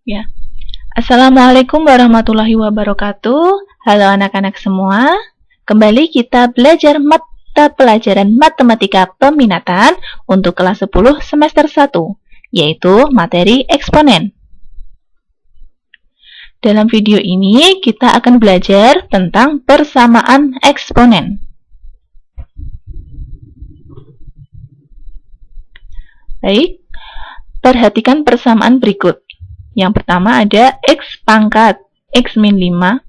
Ya. Assalamualaikum warahmatullahi wabarakatuh. Halo anak-anak semua. Kembali kita belajar mata pelajaran matematika peminatan untuk kelas 10 semester 1, yaitu materi eksponen. Dalam video ini kita akan belajar tentang persamaan eksponen. Baik, perhatikan persamaan berikut. Yang pertama ada X pangkat X min 5,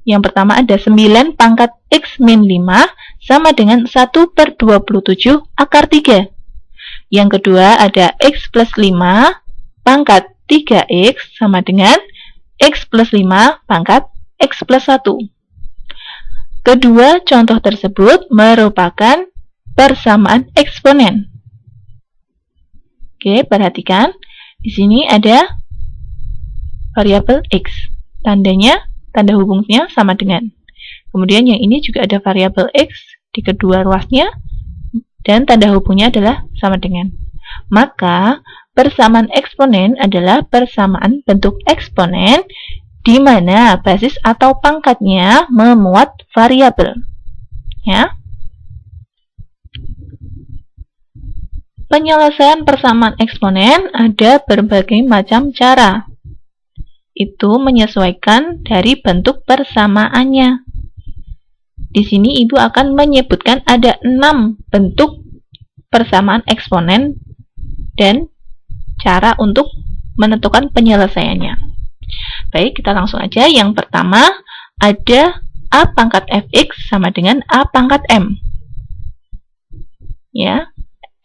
yang pertama ada 9 pangkat X min 5 sama dengan 1/27 akar 3. Yang kedua ada X plus 5 pangkat 3X sama dengan X plus 5 pangkat X plus 1. Kedua contoh tersebut merupakan persamaan eksponen. Oke, perhatikan. Di sini ada variabel X. Tanda hubungnya sama dengan. Kemudian yang ini juga ada variabel X di kedua ruasnya dan tanda hubungnya adalah sama dengan. Maka persamaan eksponen adalah persamaan bentuk eksponen di mana basis atau pangkatnya memuat variabel. Ya. Penyelesaian persamaan eksponen ada berbagai macam cara. Itu menyesuaikan dari bentuk persamaannya. Di sini Ibu akan menyebutkan ada 6 bentuk persamaan eksponen dan cara untuk menentukan penyelesaiannya. Baik, kita langsung aja. Yang pertama ada A pangkat fx sama dengan A pangkat m. Ya,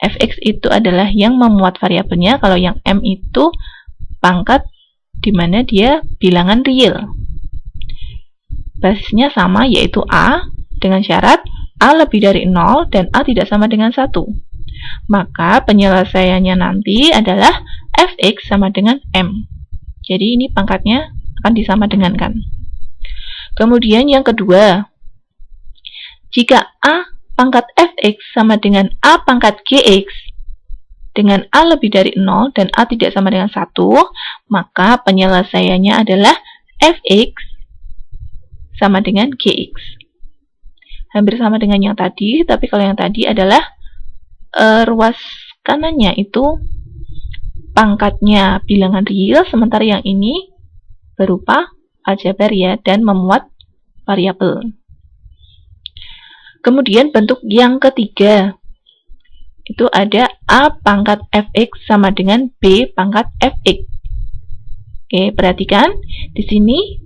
fx itu adalah yang memuat variabelnya, kalau yang m itu pangkat di mana dia bilangan real. Basisnya sama, yaitu A, dengan syarat A lebih dari 0 dan A tidak sama dengan 1. Maka penyelesaiannya nanti adalah fx sama dengan m. Jadi ini pangkatnya akan disama dengankan. Kemudian yang kedua, jika A pangkat fx sama dengan A pangkat gx dengan A lebih dari 0 dan A tidak sama dengan 1, maka penyelesaiannya adalah fx sama dengan gx. Hampir sama dengan yang tadi, tapi kalau yang tadi adalah ruas kanannya itu pangkatnya bilangan real, sementara yang ini berupa aljabar ya, dan memuat variabel. Kemudian bentuk yang ketiga, itu ada A pangkat fx sama dengan B pangkat fx. Oke, perhatikan. Di sini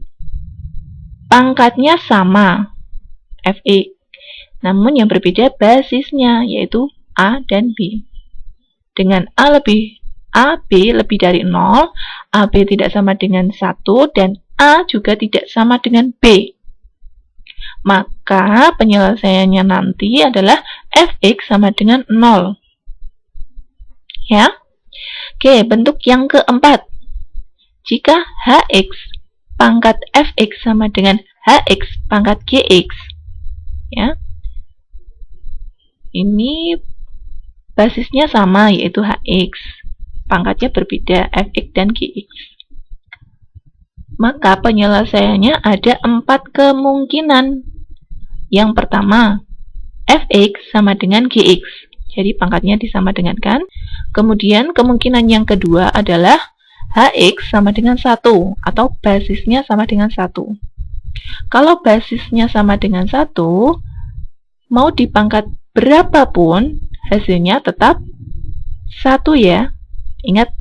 pangkatnya sama, fx. Namun yang berbeda basisnya, yaitu A dan B. Dengan B lebih dari 0, AB tidak sama dengan 1, dan A juga tidak sama dengan B. Maka penyelesaiannya nanti adalah fx sama dengan 0. Ya. Oke, bentuk yang keempat. Jika hx pangkat fx sama dengan hx pangkat gx. Ya. Ini basisnya sama, yaitu hx. Pangkatnya berbeda, fx dan gx. Maka penyelesaiannya ada 4 kemungkinan. Yang pertama, fx sama dengan gx. Jadi pangkatnya disama dengankan. Kemudian kemungkinan yang kedua adalah hx sama dengan 1 atau basisnya sama dengan 1. Kalau basisnya sama dengan 1, mau dipangkat berapapun hasilnya tetap 1 ya. Ingat.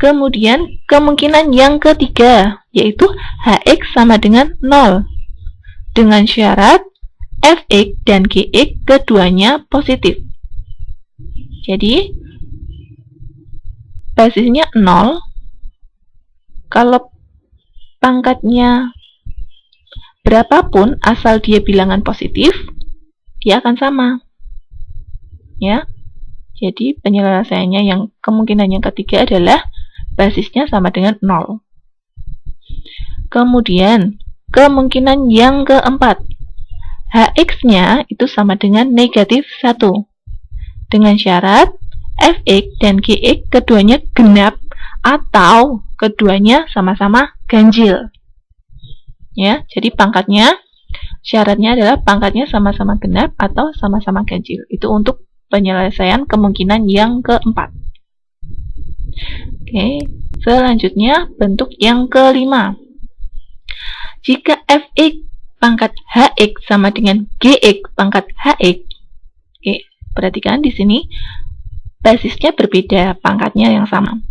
Kemudian kemungkinan yang ketiga, yaitu hx sama dengan 0. Dengan syarat fx dan gx keduanya positif. Jadi basisnya 0. Kalau pangkatnya berapapun asal dia bilangan positif, dia akan sama. Ya. Jadi penyelesaiannya yang kemungkinan yang ketiga adalah basisnya sama dengan 0. Kemudian kemungkinan yang keempat, hx-nya itu sama dengan negatif 1. Dengan syarat fx dan gx keduanya genap atau keduanya sama-sama ganjil. Ya, jadi pangkatnya, syaratnya adalah pangkatnya sama-sama genap atau sama-sama ganjil. Itu untuk penyelesaian kemungkinan yang keempat. Oke, selanjutnya bentuk yang kelima. Jika fx pangkat hx sama dengan gx pangkat hx, oke, perhatikan di sini basisnya berbeda, pangkatnya yang sama.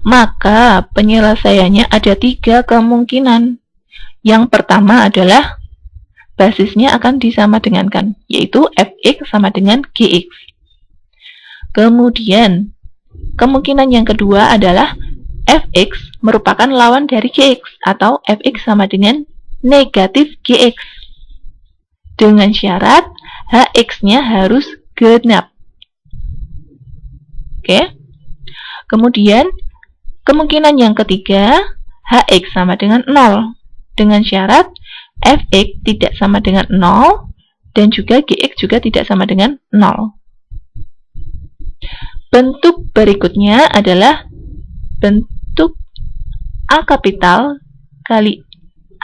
Maka penyelesaiannya ada 3 kemungkinan. Yang pertama adalah basisnya akan disamadengankan, yaitu fx sama dengan gx. Kemudian, kemungkinan yang kedua adalah fx merupakan lawan dari gx, atau fx sama dengan negatif gx. Dengan syarat hx-nya harus genap. Oke. Kemudian, kemungkinan yang ketiga, hx sama dengan 0. Dengan syarat fx tidak sama dengan 0 dan juga gx juga tidak sama dengan 0. Bentuk berikutnya adalah bentuk a kapital kali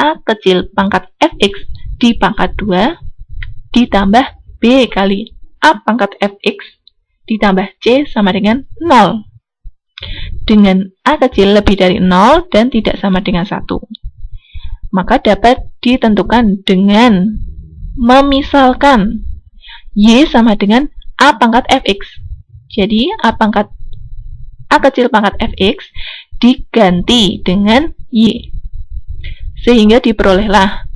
a kecil pangkat fx di pangkat 2 ditambah b kali a pangkat fx ditambah c sama dengan 0. Dengan a kecil lebih dari 0 dan tidak sama dengan 1. Maka dapat ditentukan dengan memisalkan y sama dengan a pangkat fx. Jadi a kecil pangkat fx diganti dengan y, sehingga diperolehlah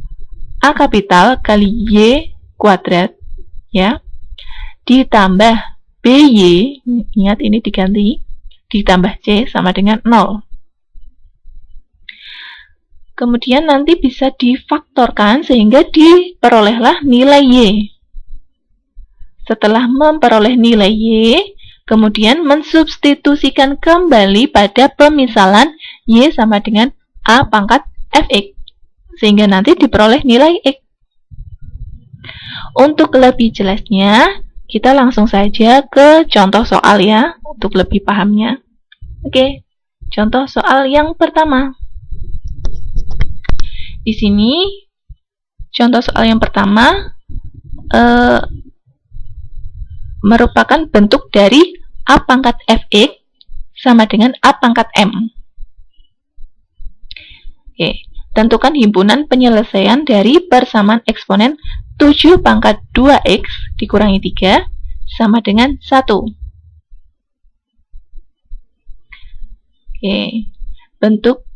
a kapital kali y kuadrat, ya, ditambah by, ingat ini diganti, ditambah c sama dengan 0. Kemudian nanti bisa difaktorkan sehingga diperolehlah nilai y. Setelah memperoleh nilai y, kemudian mensubstitusikan kembali pada pemisalan y sama dengan a pangkat fx, sehingga nanti diperoleh nilai x. Untuk lebih jelasnya, kita langsung saja ke contoh soal ya, untuk lebih pahamnya. Oke, contoh soal yang pertama. Di sini, contoh soal yang pertama merupakan bentuk dari a pangkat fx sama dengan a pangkat m. Oke, tentukan himpunan penyelesaian dari persamaan eksponen 7 pangkat 2x dikurangi 3 sama dengan 1. Oke, bentuk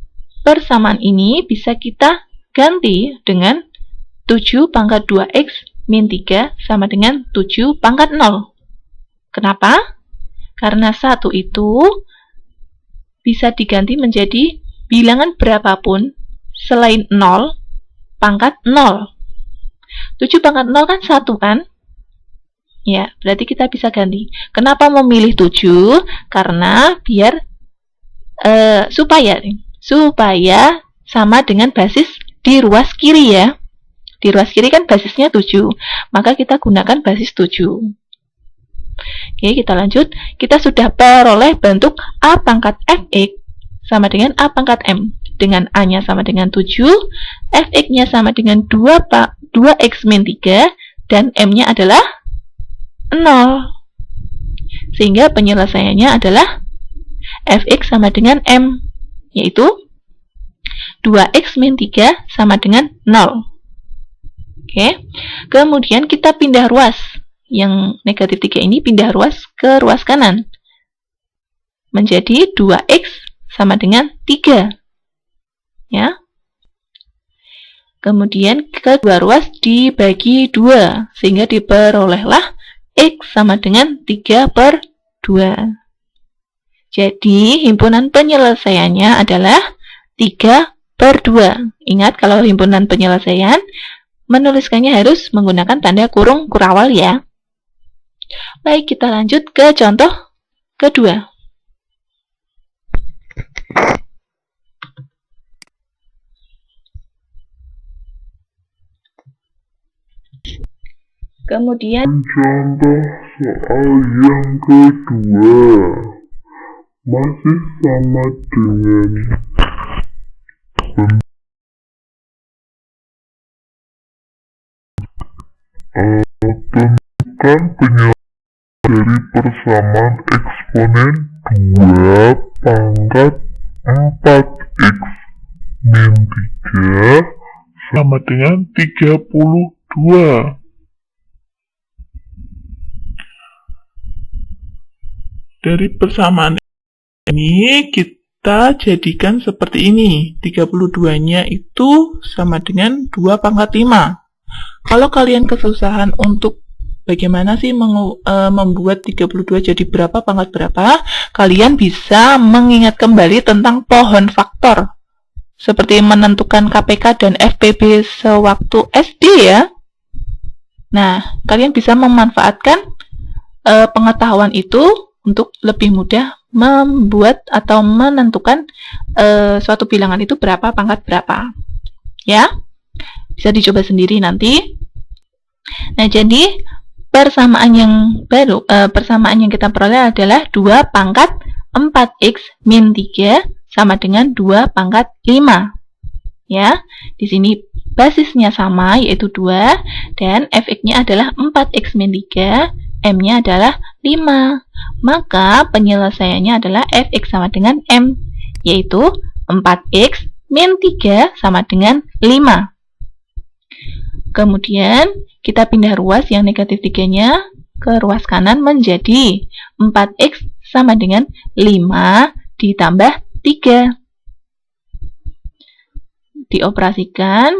persamaan ini bisa kita ganti dengan 7 pangkat 2x min 3 sama dengan 7 pangkat 0. Kenapa? Karena 1 itu bisa diganti menjadi bilangan berapapun selain 0 pangkat 0. 7 pangkat 0 kan 1 kan? Ya, berarti kita bisa ganti. Kenapa memilih 7? Karena biar supaya sama dengan basis di ruas kiri ya. Di ruas kiri kan basisnya 7, maka kita gunakan basis 7. Oke, kita lanjut. Kita sudah peroleh bentuk a pangkat fx sama dengan a pangkat m. Dengan a-nya sama dengan 7, fx-nya sama dengan 2x min 3, dan m-nya adalah 0. Sehingga penyelesaiannya adalah fx sama dengan m, yaitu 2x min 3 sama dengan 0. Oke, kemudian kita pindah ruas. Yang negatif 3 ini pindah ruas ke ruas kanan. Menjadi 2x sama dengan 3. Ya. Kemudian kedua ruas dibagi 2. Sehingga diperolehlah x sama dengan 3/2. Jadi, himpunan penyelesaiannya adalah 3/2. Ingat, kalau himpunan penyelesaian, menuliskannya harus menggunakan tanda kurung kurawal ya. Baik, kita lanjut ke contoh kedua. Kemudian contoh soal yang kedua masih sama dengan tentukan penyelesaian dari persamaan eksponen 2 pangkat 4x min 3 sama dengan 32. Dari persamaan ini kita jadikan seperti ini. 32-nya itu sama dengan 2 pangkat 5. Kalau kalian kesusahan untuk bagaimana sih membuat 32 jadi berapa pangkat berapa, kalian bisa mengingat kembali tentang pohon faktor. Seperti menentukan KPK dan FPB sewaktu SD ya. Nah, kalian bisa memanfaatkan pengetahuan itu untuk lebih mudah membuat atau menentukan suatu bilangan itu berapa pangkat berapa. Ya, bisa dicoba sendiri nanti. Nah, jadi persamaan yang baru, persamaan yang kita peroleh adalah 2 pangkat 4x min 3 sama dengan 2 pangkat 5. Ya, di sini basisnya sama yaitu 2 dan fx-nya adalah 4x min 3, m-nya adalah 5. Maka penyelesaiannya adalah fx sama dengan m, yaitu 4x min 3 sama dengan 5. Kemudian kita pindah ruas yang negatif 3-nya ke ruas kanan menjadi 4x sama dengan 5 ditambah 3. Dioperasikan,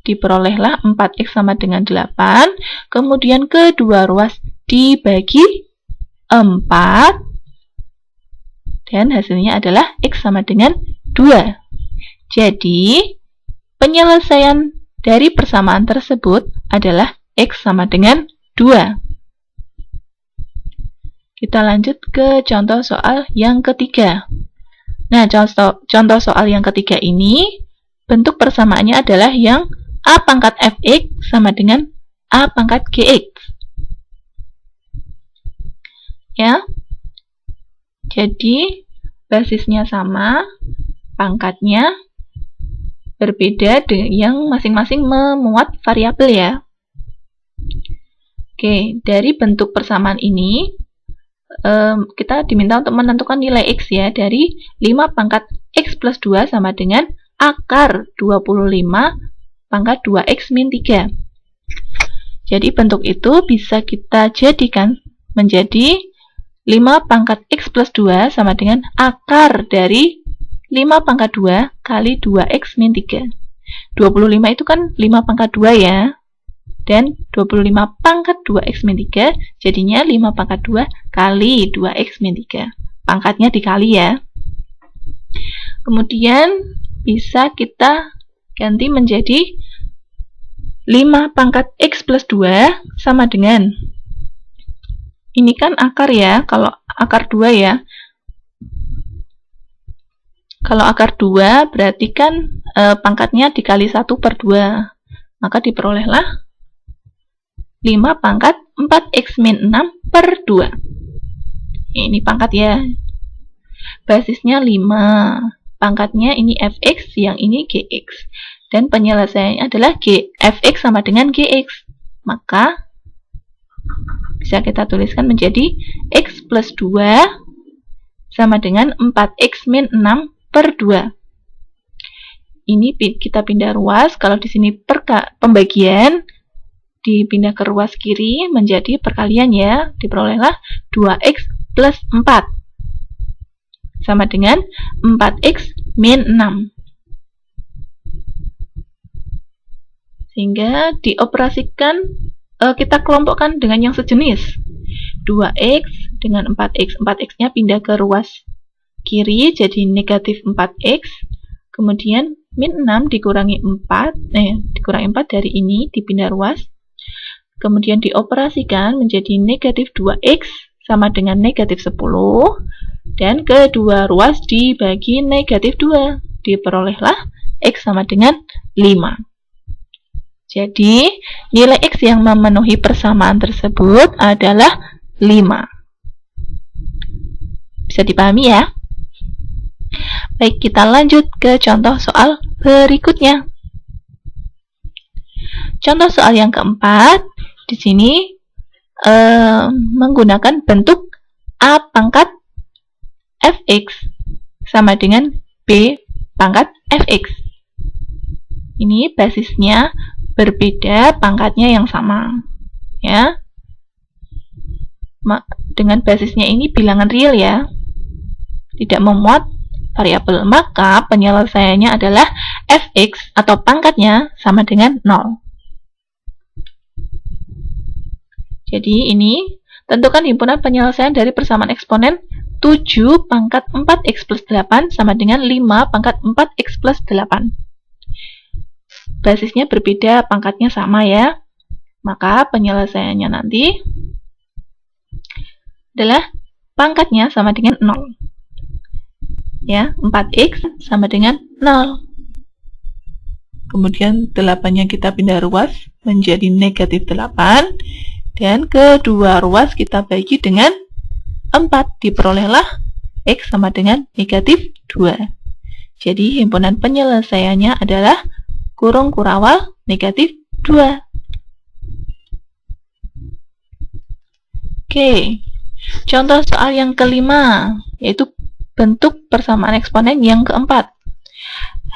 diperolehlah 4x sama dengan 8, kemudian kedua ruas dibagi 4, dan hasilnya adalah x sama dengan 2. Jadi, penyelesaian dari persamaan tersebut adalah x sama dengan 2. Kita lanjut ke contoh soal yang ketiga. Nah, contoh soal yang ketiga ini, bentuk persamaannya adalah yang a pangkat fx sama dengan a pangkat gx. Ya, jadi basisnya sama, pangkatnya berbeda yang masing-masing memuat variabel ya. Oke, dari bentuk persamaan ini kita diminta untuk menentukan nilai x ya dari 5 pangkat x plus 2 sama dengan akar 25 pangkat 2x min 3. Jadi bentuk itu bisa kita jadikan menjadi 5 pangkat x plus 2 sama dengan akar dari 5 pangkat 2 kali 2x min 3. 25 itu kan 5 pangkat 2 ya. Dan 25 pangkat 2x min 3 jadinya 5 pangkat 2 kali 2x min 3. Pangkatnya dikali ya. Kemudian bisa kita ganti menjadi 5 pangkat x plus 2 sama dengan, ini kan akar ya, kalau akar 2 ya. Kalau akar 2 berarti kan pangkatnya dikali 1/2. Maka diperolehlah 5 pangkat 4x min 6/2. Ini pangkat ya. Basisnya 5. Pangkatnya ini fx, yang ini gx. Dan penyelesaiannya adalah fx sama dengan gx. Maka bisa kita tuliskan menjadi x plus 2 sama dengan 4x min 6/2. Ini kita pindah ruas. Kalau di sini pembagian, dipindah ke ruas kiri menjadi perkalian ya. Diperolehlah 2x plus 4 sama dengan 4x min 6. Sehingga dioperasikan, kita kelompokkan dengan yang sejenis. 2x dengan 4x. 4x-nya pindah ke ruas kiri jadi negatif 4x. Kemudian min 6 dikurangi 4. Dikurangi 4 dari ini dipindah ruas. Kemudian dioperasikan menjadi negatif 2x sama dengan negatif 10. Dan kedua ruas dibagi negatif 2. Diperolehlah x sama dengan 5. Jadi, nilai x yang memenuhi persamaan tersebut adalah 5. Bisa dipahami ya? Baik, kita lanjut ke contoh soal berikutnya. Contoh soal yang keempat, di sini menggunakan bentuk A pangkat fx sama dengan B pangkat fx. Ini basisnya berbeda, pangkatnya yang sama. Ya. Dengan basisnya ini bilangan real ya. Tidak memuat variabel, maka penyelesaiannya adalah fx atau pangkatnya sama dengan 0. Jadi ini tentukan himpunan penyelesaian dari persamaan eksponen 7 pangkat 4x plus 8 sama dengan 5 pangkat 4x plus 8. Basisnya berbeda, pangkatnya sama ya. Maka penyelesaiannya nanti adalah pangkatnya sama dengan 0. Ya, 4x sama dengan 0. Kemudian 8-nya kita pindah ruas menjadi negatif 8. Dan kedua ruas kita bagi dengan 4. Diperolehlah x sama dengan negatif 2. Jadi himpunan penyelesaiannya adalah kurung kurawal negatif 2. Oke, contoh soal yang kelima, yaitu bentuk persamaan eksponen yang keempat.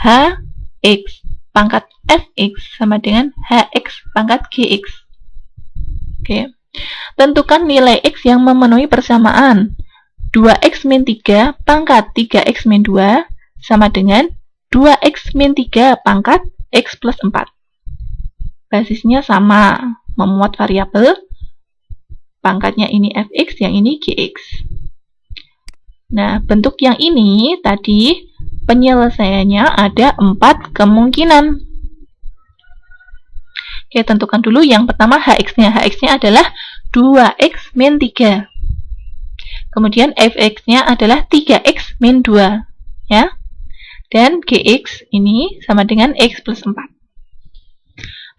Hx pangkat fx sama dengan hx pangkat gx. Oke. Tentukan nilai x yang memenuhi persamaan 2x min 3 pangkat 3x min 2 sama dengan 2x min 3 pangkat x plus 4. Basisnya sama, memuat variabel, pangkatnya ini fx, yang ini gx. Nah, bentuk yang ini tadi penyelesaiannya ada 4 kemungkinan. Oke, tentukan dulu yang pertama hx-nya. Hx-nya adalah 2x min 3. Kemudian fx-nya adalah 3x min 2. Ya. Dan gx ini sama dengan x plus 4.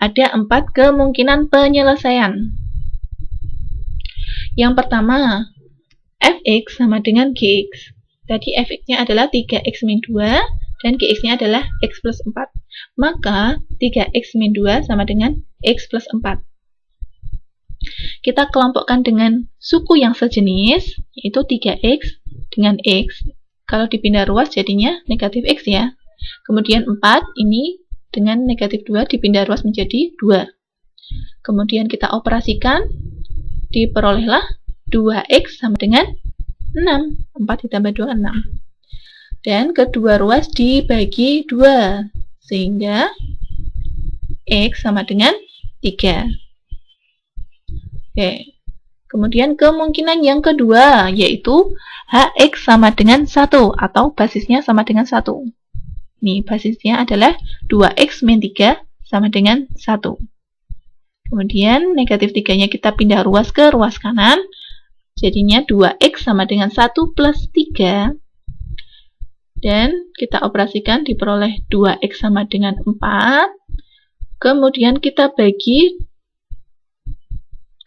Ada 4 kemungkinan penyelesaian. Yang pertama, fx sama dengan gx. Tadi fx-nya adalah 3x min 2 dan gx-nya adalah x plus 4. Maka 3x min 2 sama dengan x plus 4. Kita kelompokkan dengan suku yang sejenis, yaitu 3x dengan x. Kalau dipindah ruas jadinya negatif x ya. Kemudian 4 ini dengan negatif 2 dipindah ruas menjadi 2. Kemudian kita operasikan, diperolehlah 2x sama dengan 6. 4 ditambah 2, 6. Dan kedua ruas dibagi 2. Sehingga x sama dengan 3. Oke. Kemudian kemungkinan yang kedua, yaitu hx sama dengan 1 atau basisnya sama dengan 1. Ini basisnya adalah 2x min 3 sama dengan 1. Kemudian negatif 3-nya kita pindah ruas ke ruas kanan. Jadinya 2x sama dengan 1 plus 3. Dan kita operasikan, diperoleh 2x sama dengan 4. Kemudian kita bagi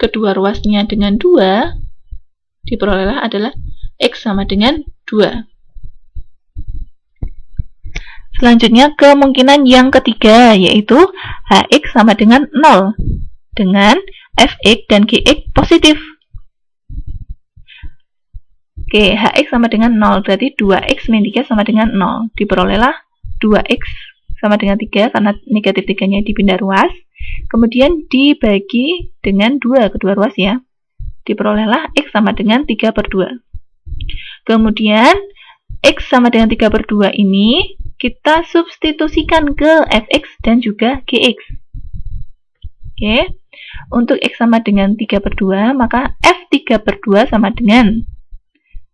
kedua ruasnya dengan 2. Diperolehlah adalah x sama dengan 2. Selanjutnya kemungkinan yang ketiga, yaitu hx sama dengan 0 dengan fx dan gx positif. Oke, hx sama dengan 0, berarti 2x min 3 sama dengan 0. Diperolehlah 2x sama dengan 3 karena negatif 3-nya dipindah ruas. Kemudian dibagi dengan 2 kedua ruas ya. Diperolehlah x sama dengan 3 per 2. Kemudian x sama dengan 3 per 2 ini kita substitusikan ke fx dan juga gx. Oke, untuk x sama dengan 3 per 2, maka f3 per 2 sama dengan,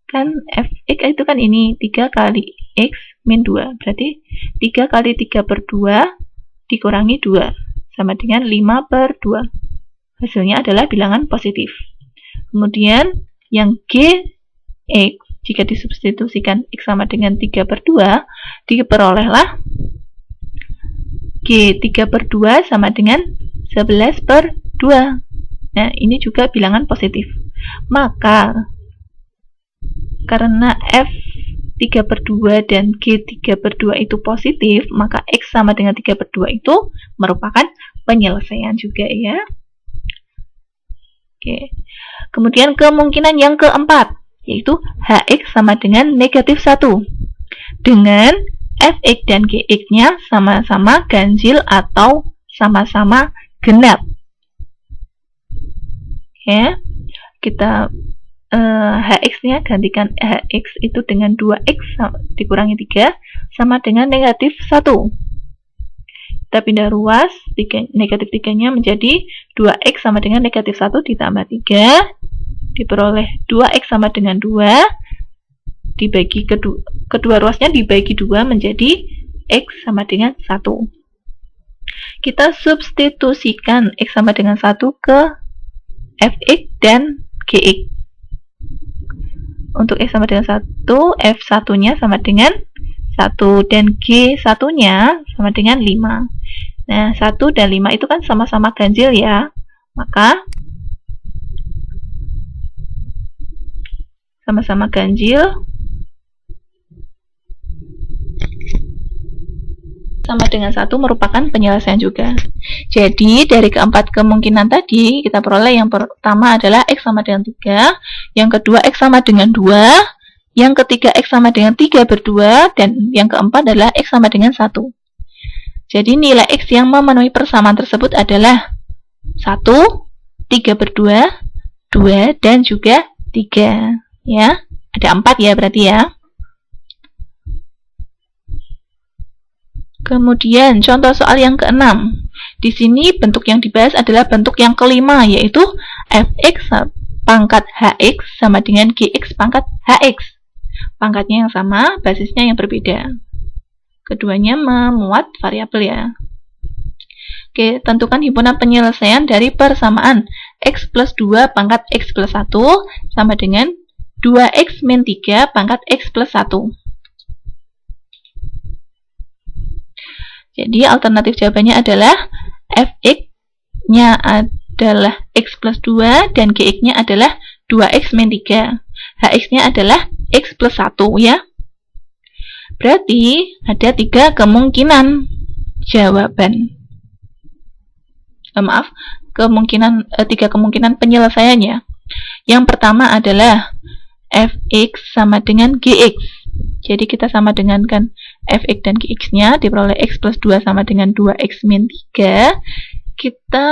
kan fx itu kan ini 3 kali x min 2. Berarti 3 kali 3 per 2 dikurangi 2 sama dengan 5 per 2. Hasilnya adalah bilangan positif. Kemudian yang gx, jika disubstitusikan x sama dengan 3 per 2, diperolehlah g3 per 2 sama dengan 11 per 2. Nah, ini juga bilangan positif. Maka karena F3/2 dan G3/2 itu positif, maka X sama dengan 3/2 itu merupakan penyelesaian juga ya. Oke. Kemudian kemungkinan yang keempat, yaitu HX sama dengan -1 dengan Fx dan Gx-nya sama-sama ganjil atau sama-sama genap. Ya, kita Hx-nya gantikan Hx itu dengan 2x dikurangi 3 sama dengan -1. Kita pindah ruas, -3-nya menjadi 2x sama dengan -1 ditambah 3, diperoleh 2x sama dengan 2, dibagi kedua ruasnya dibagi 2 menjadi x sama dengan 1. Kita substitusikan x sama dengan 1 ke Fx dan Gx. Untuk x sama dengan 1, F1-nya sama dengan 1 dan G1-nya sama dengan 5. Nah, 1 dan 5 itu kan sama-sama ganjil ya. Maka sama-sama ganjil sama dengan 1 merupakan penyelesaian juga. Jadi dari keempat kemungkinan tadi kita peroleh yang pertama adalah X sama dengan 3, yang kedua X sama dengan 2, yang ketiga X sama dengan 3/2, dan yang keempat adalah X sama dengan 1. Jadi nilai X yang memenuhi persamaan tersebut adalah 1, 3/2, 2, dan juga 3. Ya, ada 4 ya berarti ya. Kemudian contoh soal yang keenam. Di sini bentuk yang dibahas adalah bentuk yang kelima, yaitu Fx pangkat Hx sama dengan Gx pangkat Hx. Pangkatnya yang sama, basisnya yang berbeda. Keduanya memuat variabel ya. Oke, tentukan himpunan penyelesaian dari persamaan X plus 2 pangkat X plus 1 sama dengan 2X min 3 pangkat X plus 1. Jadi alternatif jawabannya adalah Fx-nya adalah X plus 2 dan Gx-nya adalah 2X min 3. Hx-nya adalah X plus 1 ya. Berarti ada 3 kemungkinan jawaban. Tiga kemungkinan penyelesaiannya. Yang pertama adalah Fx sama dengan Gx. Jadi kita sama dengankan Fx dan Gx-nya, diperoleh X plus 2 sama dengan 2X min 3. Kita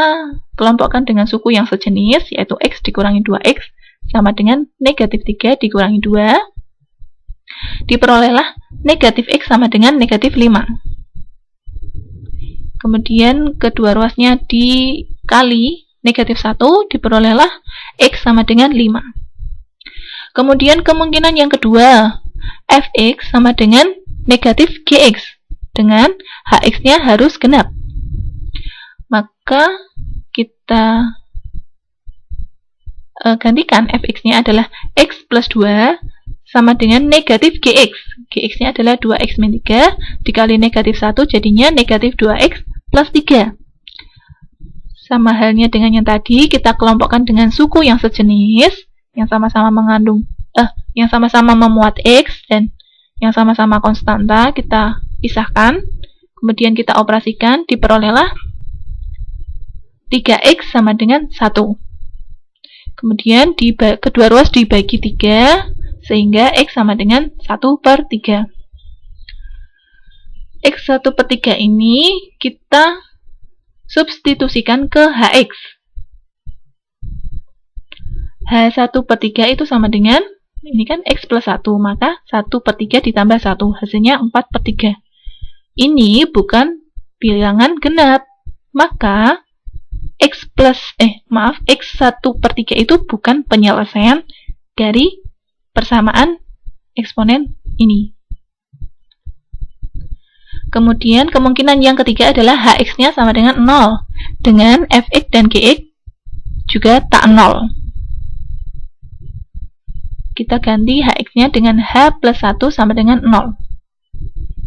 kelompokkan dengan suku yang sejenis, yaitu X dikurangi 2X sama dengan negatif 3 dikurangi 2. Diperolehlah negatif X sama dengan negatif 5. Kemudian kedua ruasnya dikali negatif 1, diperolehlah X sama dengan 5. Kemudian kemungkinan yang kedua, Fx sama dengan negatif Gx, dengan Hx-nya harus genap. Maka kita gantikan Fx-nya adalah X plus 2 sama dengan negatif Gx. Gx-nya adalah 2X min 3 dikali negatif 1, jadinya negatif 2X plus 3. Sama halnya dengan yang tadi, kita kelompokkan dengan suku yang sejenis, yang sama-sama mengandung yang sama-sama memuat X dan yang sama-sama konstanta, kita pisahkan, kemudian kita operasikan, diperolehlah 3X sama dengan 1. Kemudian kedua ruas dibagi 3, sehingga X sama dengan 1/3. X 1/3 ini kita substitusikan ke Hx. H1/3 itu sama dengan, ini kan X plus 1, maka 1/3 ditambah 1, hasilnya 4/3. Ini bukan bilangan genap, maka X 1/3 itu bukan penyelesaian dari persamaan eksponen ini. Kemudian kemungkinan yang ketiga adalah Hx-nya sama dengan 0, dengan Fx dan Gx juga tak 0. Kita ganti Hx-nya dengan H plus 1 sama dengan 0.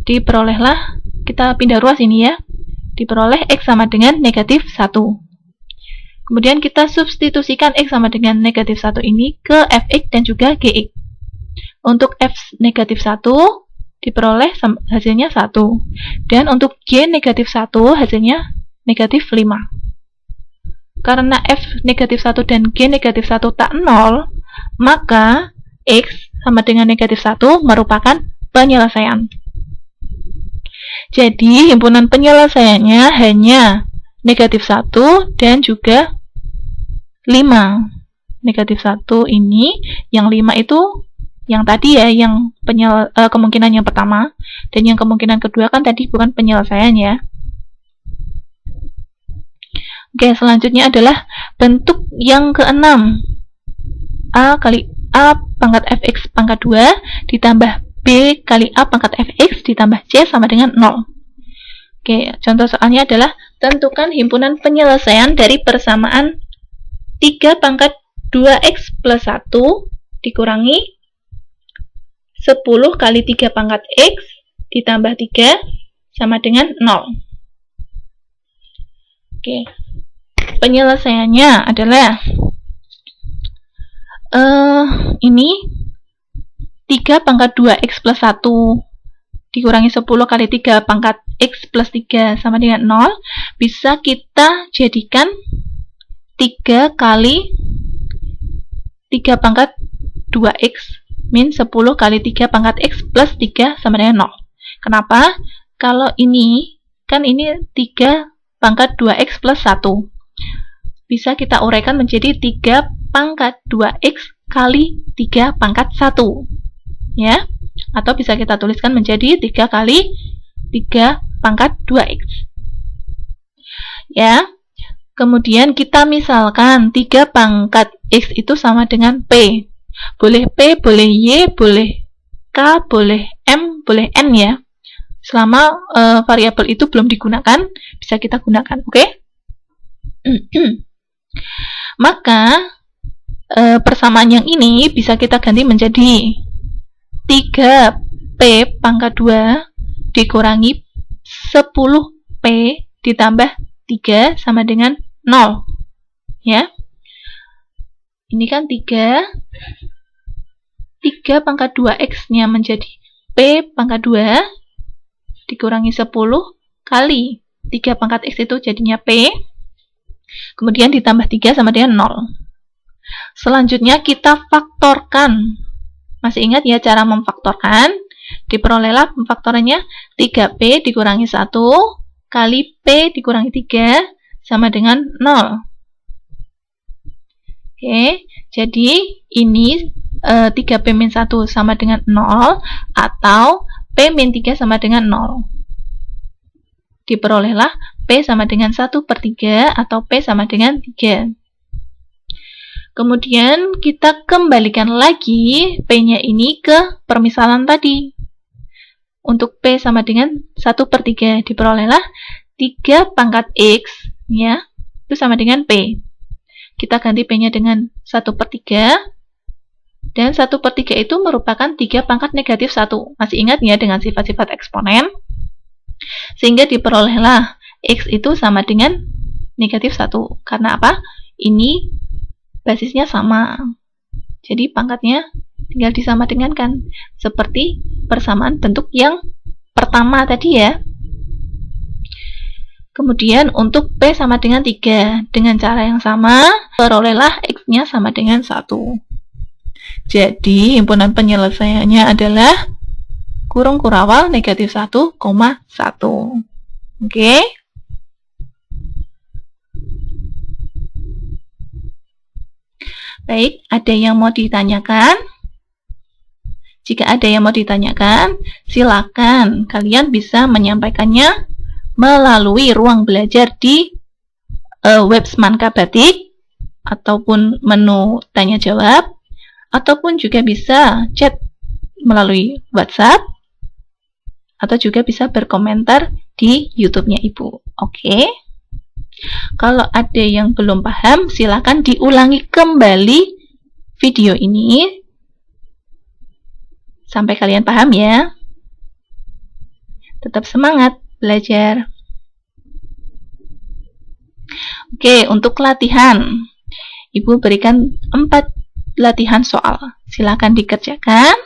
Diperolehlah, kita pindah ruas ini ya, diperoleh X sama dengan negatif 1. Kemudian kita substitusikan X sama dengan negatif 1 ini ke Fx dan juga Gx. Untuk F negatif 1 diperoleh hasilnya 1. Dan untuk G negatif 1 hasilnya negatif 5. Karena F negatif 1 dan G negatif 1 tak 0, maka X sama dengan negatif 1 merupakan penyelesaian. Jadi, himpunan penyelesaiannya hanya negatif 1 dan juga 5. Negatif 1 ini, yang 5 itu yang tadi ya, yang kemungkinan yang pertama, dan yang kemungkinan kedua kan tadi bukan penyelesaian ya. Oke, selanjutnya adalah bentuk yang keenam. A kali A pangkat fx pangkat 2 ditambah B kali A pangkat fx ditambah C sama dengan 0. Oke, contoh soalnya adalah tentukan himpunan penyelesaian dari persamaan 3 pangkat 2x plus 1 dikurangi 10 kali 3 pangkat x ditambah 3 sama dengan 0. Oke. Penyelesaiannya adalah ini 3 pangkat 2x plus 1 dikurangi 10 kali 3 pangkat x plus 3 sama dengan 0 bisa kita jadikan 3 kali 3 pangkat 2x min 10 kali 3 pangkat x plus 3 sama dengan 0. Kenapa? Kalau ini, kan ini 3 pangkat 2x plus 1. Bisa kita uraikan menjadi 3 pangkat 2x kali 3 pangkat 1. Ya, atau bisa kita tuliskan menjadi 3 kali 3 pangkat 2x. Ya, kemudian kita misalkan 3 pangkat x itu sama dengan P. Boleh P, boleh Y, boleh K, boleh M, boleh N ya. Selama variabel itu belum digunakan, bisa kita gunakan, oke? Maka persamaan yang ini bisa kita ganti menjadi 3P pangkat 2 dikurangi 10P ditambah 3 sama dengan 0. Ya. Ini kan 3 pangkat 2x-nya menjadi P pangkat 2 dikurangi 10 kali 3 pangkat x itu jadinya P. Kemudian ditambah 3 sama dengan 0. Selanjutnya kita faktorkan. Masih ingat ya cara memfaktorkan? Diperolehlah pemfaktorannya 3P dikurangi 1 kali P dikurangi 3 sama dengan 0. Oke, jadi ini 3P min 1 sama dengan 0 atau P min 3 sama dengan 0. Diperolehlah P sama dengan 1/3 atau P sama dengan 3. Kemudian kita kembalikan lagi P-nya ini ke permisalan tadi. Untuk P sama dengan 1/3 diperolehlah 3 pangkat X ya, itu sama dengan P. Kita ganti P-nya dengan 1/3 dan 1/3 itu merupakan 3 pangkat negatif 1. Masih ingat ya dengan sifat-sifat eksponen? Sehingga diperolehlah X itu sama dengan negatif 1. Karena apa? Ini basisnya sama. Jadi pangkatnya tinggal disama dengankan. Seperti persamaan bentuk yang pertama tadi ya. Kemudian untuk P sama dengan 3. Dengan cara yang sama, perolehlah X-nya sama dengan 1. Jadi himpunan penyelesaiannya adalah kurung kurawal negatif 1,1. Oke. Baik, ada yang mau ditanyakan? Jika ada yang mau ditanyakan, silakan kalian bisa menyampaikannya melalui ruang belajar di web Semanka Batik ataupun menu tanya jawab, ataupun juga bisa chat melalui WhatsApp, atau juga bisa berkomentar di YouTube-nya Ibu. Oke. Kalau ada yang belum paham, silakan diulangi kembali video ini sampai kalian paham ya. Tetap semangat belajar. Oke, untuk latihan, Ibu berikan 4 latihan soal. Silakan dikerjakan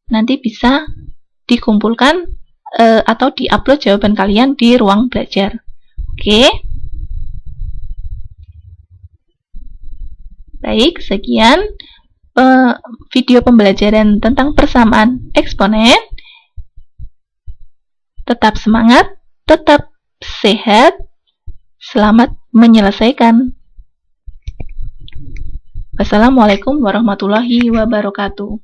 nanti bisa dikumpulkan atau diupload jawaban kalian di ruang belajar. Oke? Baik, sekian video pembelajaran tentang persamaan eksponen. Tetap semangat, tetap sehat, selamat menyelesaikan. Wassalamualaikum warahmatullahi wabarakatuh.